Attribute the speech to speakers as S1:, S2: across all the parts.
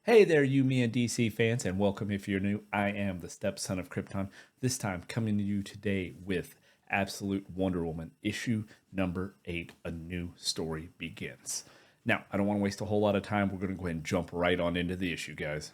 S1: Hey there, you, me, and DC fans, and welcome if you're new. I am the stepson of Krypton, this time coming to you today with Absolute Wonder Woman, issue number 8, A New Story Begins. Now, I don't want to waste a whole lot of time. We're going to go ahead and jump right on into the issue, guys.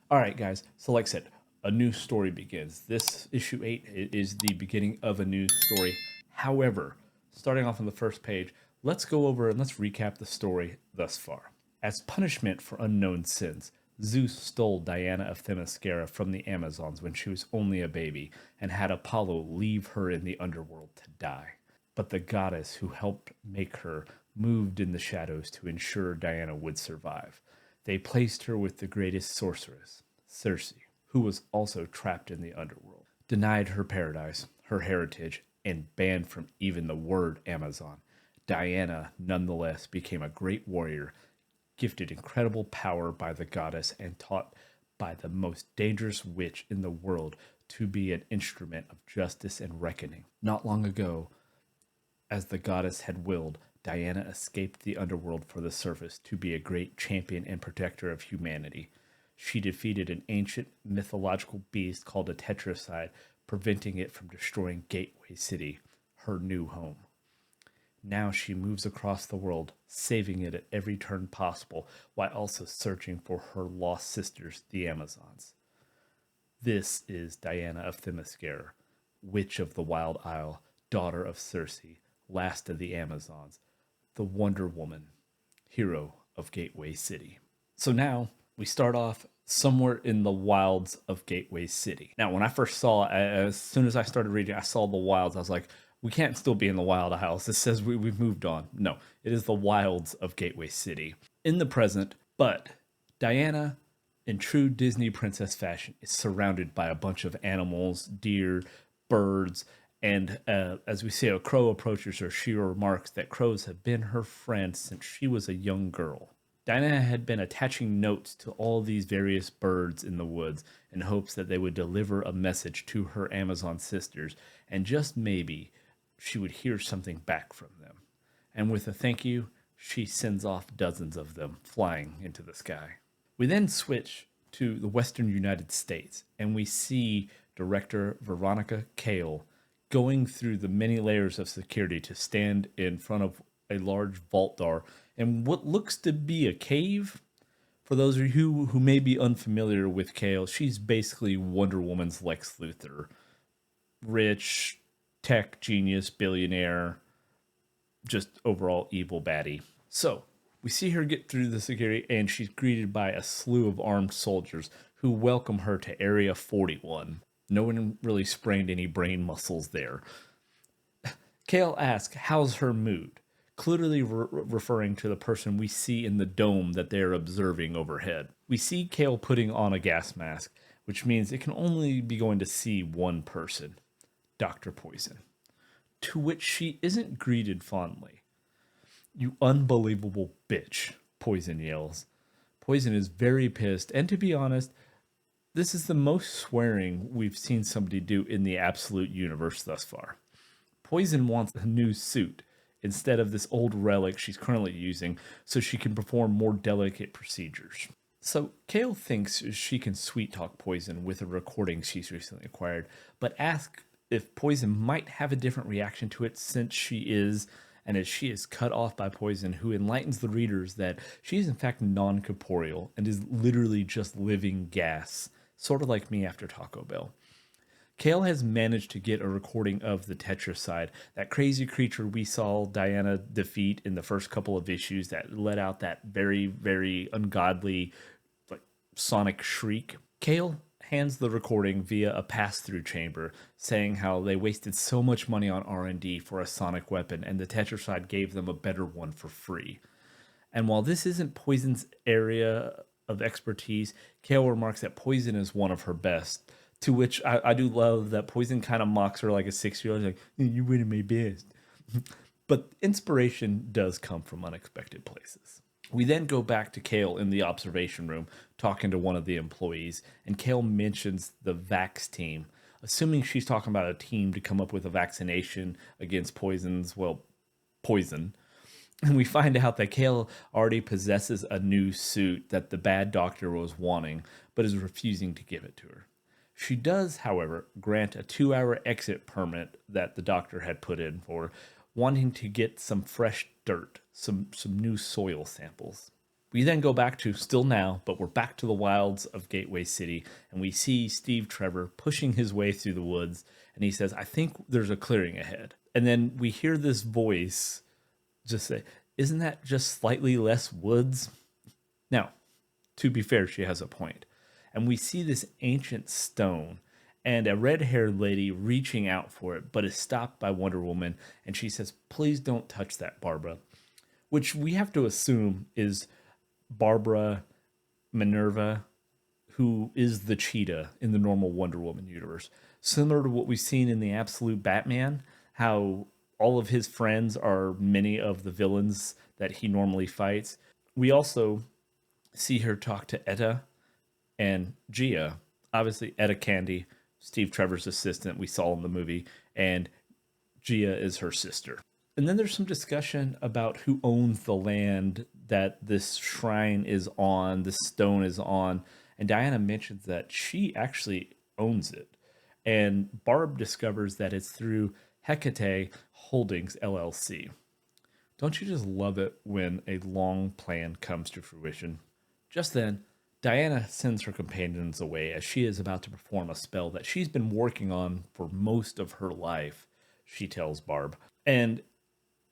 S1: All right, guys, so like I said, a new story begins. This issue 8 is the beginning of a new story. However, starting off on the first page, let's go over and let's recap the story thus far. As punishment for unknown sins, Zeus stole Diana of Themyscira from the Amazons when she was only a baby and had Apollo leave her in the underworld to die. But the goddess who helped make her moved in the shadows to ensure Diana would survive. They placed her with the greatest sorceress, Circe, who was also trapped in the underworld, denied her paradise, her heritage, and banned from even the word Amazon. Diana, nonetheless, became a great warrior, gifted incredible power by the goddess and taught by the most dangerous witch in the world to be an instrument of justice and reckoning. Not long ago, as the goddess had willed, Diana escaped the underworld for the surface to be a great champion and protector of humanity. She defeated an ancient mythological beast called a tetracide, preventing it from destroying Gateway City, her new home. Now she moves across the world, saving it at every turn possible, while also searching for her lost sisters, the Amazons. This is Diana of Themyscira, witch of the Wild Isle, daughter of Circe, last of the Amazons, the Wonder Woman, hero of Gateway City. So now we start off somewhere in the wilds of Gateway City. Now, when I first saw, as soon as I started reading, I saw the wilds. I was like, we can't still be in the Wild Isles. This says we've moved on. No, it is the wilds of Gateway City in the present, but Diana, in true Disney princess fashion, is surrounded by a bunch of animals, deer, birds, and as we see a crow approaches her, she remarks that crows have been her friend since she was a young girl. Diana had been attaching notes to all these various birds in the woods in hopes that they would deliver a message to her Amazon sisters, and just maybe she would hear something back from them. And with a thank you, she sends off dozens of them flying into the sky. We then switch to the Western United States, and we see director Veronica Cale going through the many layers of security to stand in front of a large vault door in what looks to be a cave. For those of you who may be unfamiliar with Cale, she's basically Wonder Woman's Lex Luthor. Rich, tech genius, billionaire, just overall evil baddie. So, we see her get through the security, and she's greeted by a slew of armed soldiers who welcome her to Area 41. No one really sprained any brain muscles there. Cale asks, how's her mood? Clearly referring to the person we see in the dome that they're observing overhead. We see Cale putting on a gas mask, which means it can only be going to see one person, Dr. Poison, to which she isn't greeted fondly. You unbelievable bitch, Poison yells. Poison is very pissed, and to be honest, this is the most swearing we've seen somebody do in the Absolute universe thus far. Poison wants a new suit instead of this old relic she's currently using so she can perform more delicate procedures. So Cale thinks she can sweet talk Poison with a recording she's recently acquired, but asks if Poison might have a different reaction to it since she is, and as she is cut off by Poison, who enlightens the readers that she is in fact non-corporeal and is literally just living gas, sort of like me after Taco Bell. Cale has managed to get a recording of the Tetracide, that crazy creature we saw Diana defeat in the first couple of issues that let out that very, very ungodly like sonic shriek. Cale hands the recording via a pass-through chamber, saying how they wasted so much money on R&D for a sonic weapon, and the Tetracide gave them a better one for free. And while this isn't Poison's area of expertise, Cale remarks that Poison is one of her best, to which I do love that Poison kind of mocks her like a 6-year-old, like, you were my best. But inspiration does come from unexpected places. We then go back to Cale in the observation room talking to one of the employees, and Cale mentions the Vax team, assuming she's talking about a team to come up with a vaccination against poison. And we find out that Kale already possesses a new suit that the bad doctor was wanting, but is refusing to give it to her. She does, however, grant a 2-hour exit permit that the doctor had put in for, wanting to get some fresh dirt, some new soil samples. We then go back to still now, but we're back to the wilds of Gateway City, and we see Steve Trevor pushing his way through the woods, and he says, I think there's a clearing ahead. And then we hear this voice just say, isn't that just slightly less woods? Now, to be fair, she has a point. And we see this ancient stone and a red-haired lady reaching out for it, but is stopped by Wonder Woman, and she says, please don't touch that, Barbara. Which we have to assume is Barbara Minerva, who is the cheetah in the normal Wonder Woman universe. Similar to what we've seen in the Absolute Batman, how all of his friends are many of the villains that he normally fights. We also see her talk to Etta and Gia. Obviously, Etta Candy, Steve Trevor's assistant we saw in the movie, and Gia is her sister. And then there's some discussion about who owns the land that this shrine is on, this stone is on. And Diana mentions that she actually owns it. And Barb discovers that it's through Hecate Holdings LLC. Don't you just love it when a long plan comes to fruition? Just then, Diana sends her companions away as she is about to perform a spell that she's been working on for most of her life, she tells Barb. And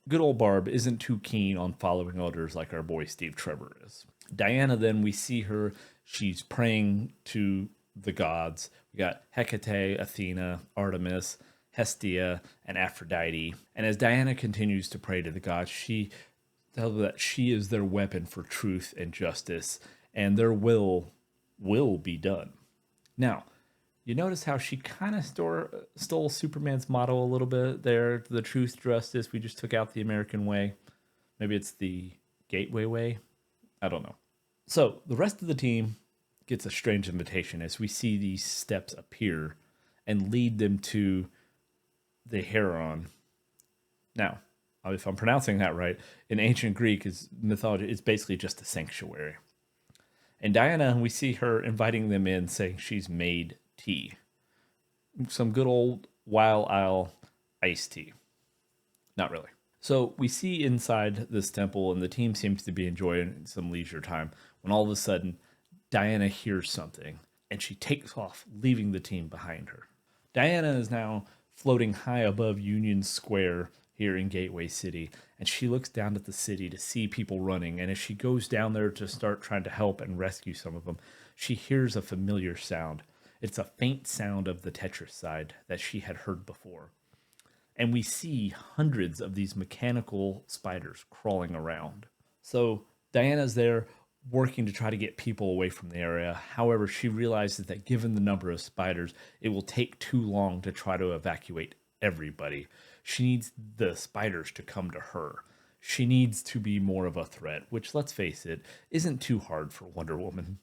S1: good old Barb isn't too keen on following orders like our boy Steve Trevor is. Diana, then, we see her, she's praying to the gods. We got Hecate, Athena, Artemis, Hestia, and Aphrodite. And as Diana continues to pray to the gods, she tells them that she is their weapon for truth and justice, and their will be done. Now, you notice how she kind of stole Superman's motto a little bit there, the truth, justice. We just took out the American way. Maybe it's the Gateway way. I don't know. So the rest of the team gets a strange invitation as we see these steps appear and lead them to the Heron. Now, if I'm pronouncing that right, in ancient Greek is mythology, it's basically just a sanctuary. And Diana, we see her inviting them in, saying she's made tea. Some good old Wild Isle iced tea. Not really. So we see inside this temple, and the team seems to be enjoying some leisure time, when all of a sudden, Diana hears something, and she takes off, leaving the team behind her. Diana is now floating high above Union Square here in Gateway City, and she looks down at the city to see people running, and as she goes down there to start trying to help and rescue some of them, she hears a familiar sound. It's a faint sound of the Tetricide that she had heard before. And we see hundreds of these mechanical spiders crawling around. So Diana's there working to try to get people away from the area. However, she realizes that given the number of spiders, it will take too long to try to evacuate everybody. She needs the spiders to come to her. She needs to be more of a threat, which, let's face it, isn't too hard for Wonder Woman.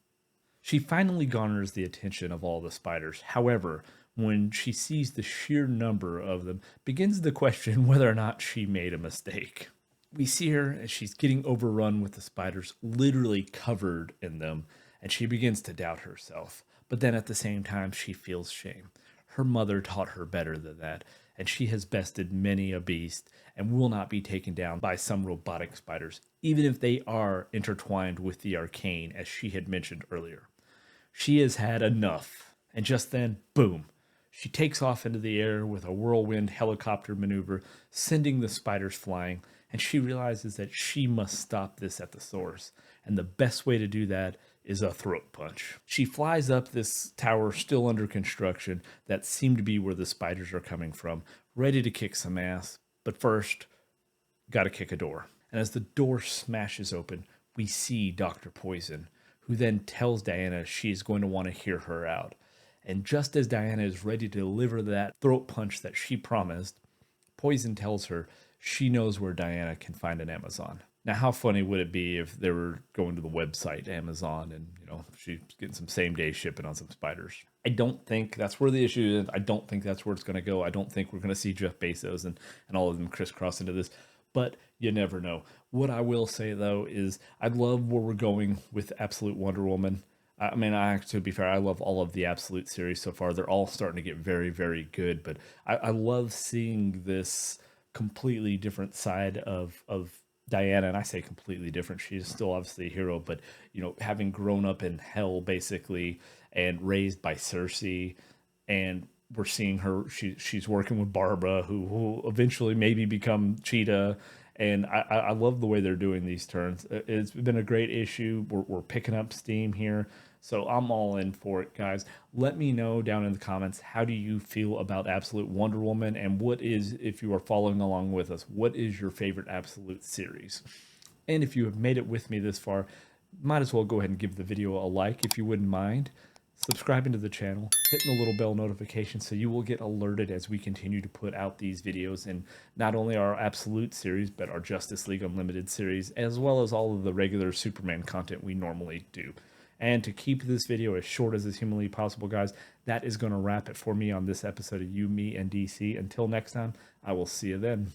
S1: She finally garners the attention of all the spiders. However, when she sees the sheer number of them, begins to question whether or not she made a mistake. We see her as she's getting overrun with the spiders, literally covered in them, and she begins to doubt herself. But then at the same time, she feels shame. Her mother taught her better than that, and she has bested many a beast and will not be taken down by some robotic spiders, even if they are intertwined with the arcane, as she had mentioned earlier. She has had enough, and just then, boom, she takes off into the air with a whirlwind helicopter maneuver, sending the spiders flying, and she realizes that she must stop this at the source, and the best way to do that is a throat punch. She flies up this tower still under construction that seemed to be where the spiders are coming from, ready to kick some ass, but first, gotta kick a door. And as the door smashes open, we see Dr. Poison, who then tells Diana she is going to want to hear her out. And just as Diana is ready to deliver that throat punch that she promised, Poison tells her she knows where Diana can find an Amazon. Now, how funny would it be if they were going to the website, Amazon, and she's getting some same day shipping on some spiders? I don't think that's where the issue is. I don't think that's where it's going to go. I don't think we're going to see Jeff Bezos and all of them crisscross into this, but you never know. What I will say though is I love where we're going with Absolute Wonder Woman. I mean, to be fair, I love all of the Absolute series so far. They're all starting to get very, very good. But I love seeing this completely different side of Diana, and I say completely different. She's still obviously a hero, but having grown up in hell basically and raised by Cersei, and we're seeing her. She's working with Barbara, who will eventually maybe become Cheetah. And I love the way they're doing these turns. It's been a great issue. We're picking up steam here. So I'm all in for it, guys. Let me know down in the comments, how do you feel about Absolute Wonder Woman? And what is, if you are following along with us, what is your favorite Absolute series? And if you have made it with me this far, might as well go ahead and give the video a like if you wouldn't mind. Subscribing to the channel, hitting the little bell notification so you will get alerted as we continue to put out these videos, and not only our Absolute series, but our Justice League Unlimited series, as well as all of the regular Superman content we normally do. And to keep this video as short as is humanly possible, guys, that is going to wrap it for me on this episode of You, Me, and DC. Until next time, I will see you then.